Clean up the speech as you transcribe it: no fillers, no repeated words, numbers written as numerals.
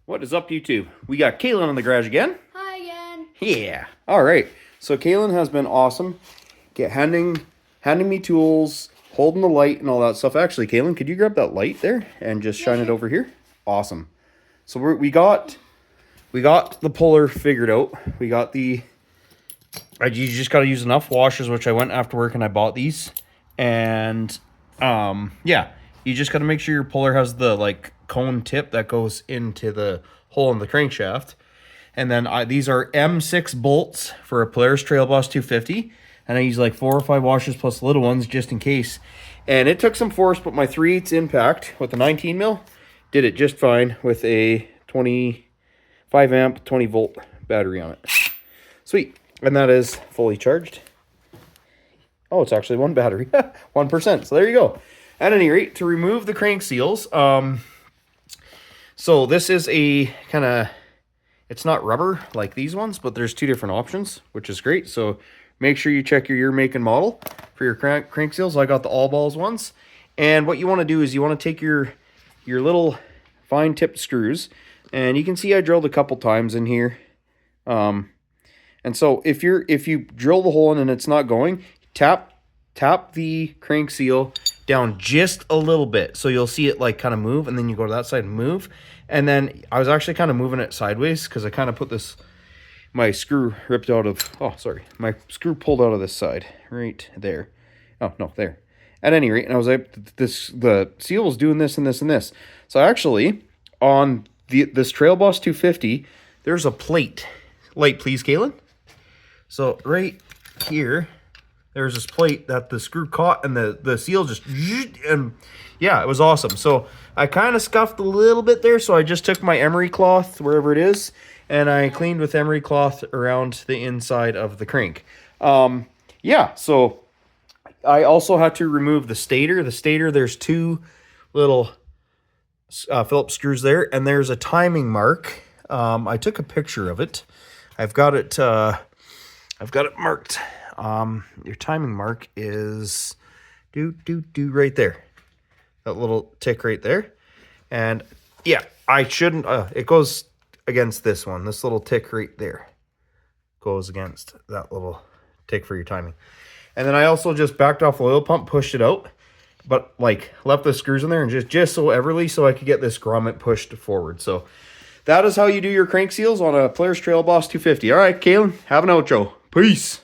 What is up, YouTube? We got Kaylin in the garage again. Hi again. Yeah. All right. So Kaylin has been awesome. Handing me tools, holding the light and all that stuff. Actually, Kaylin, could you grab that light there and just shine it over here? Awesome. So we got the puller figured out. We got the. You just got to use enough washers, which I went after work and I bought these. And yeah, you just got to make sure your puller has the like cone tip that goes into the hole in the crankshaft. And then these are M6 bolts for a Polaris Trail Boss 250. And I use like 4 or 5 washers plus little ones just in case. And it took some force, but my 3/8 impact with the 19 mil did it just fine with a 25 amp, 20 volt battery on it. Sweet. And that is fully charged. Oh, it's actually one battery. 1%. So there you go. At any rate, to remove the crank seals, so this is a kind of, it's not rubber like these ones, but there's 2 different options, which is great. So make sure you check your year, make, and model for your crank seals. I got the all balls ones. And what you want to do is you want to take your little fine tipped screws, and you can see I drilled a couple times in here. And so if you drill the hole in and it's not going, tap the crank seal down just a little bit, so you'll see it like kind of move, and then you go to that side and move. And then I was actually kind of moving it sideways because I kind of put my screw ripped out of, my screw pulled out of this side right there. Oh no, there. At any rate, and I was like, the seal was doing this and this and this. So actually on this Trail Boss 250, there's a plate. Light, please, Kaylin. So right here, there's this plate that the screw caught, and the seal just, and yeah, it was awesome. So I kind of scuffed a little bit there, so I just took my emery cloth, wherever it is, and I cleaned with emery cloth around the inside of the crank. Yeah, so I also had to remove the stator. The stator, there's 2 little Phillips screws there, and there's a timing mark. I took a picture of it. I've got it marked. Your timing mark is right there. That little tick right there. And yeah, I shouldn't, it goes against this one. This little tick right there goes against that little tick for your timing. And then I also just backed off the oil pump, pushed it out, but like left the screws in there and just so everly so I could get this grommet pushed forward. So that is how you do your crank seals on a Polaris Trail Boss 250. All right, Kaylin, have an outro. Peace.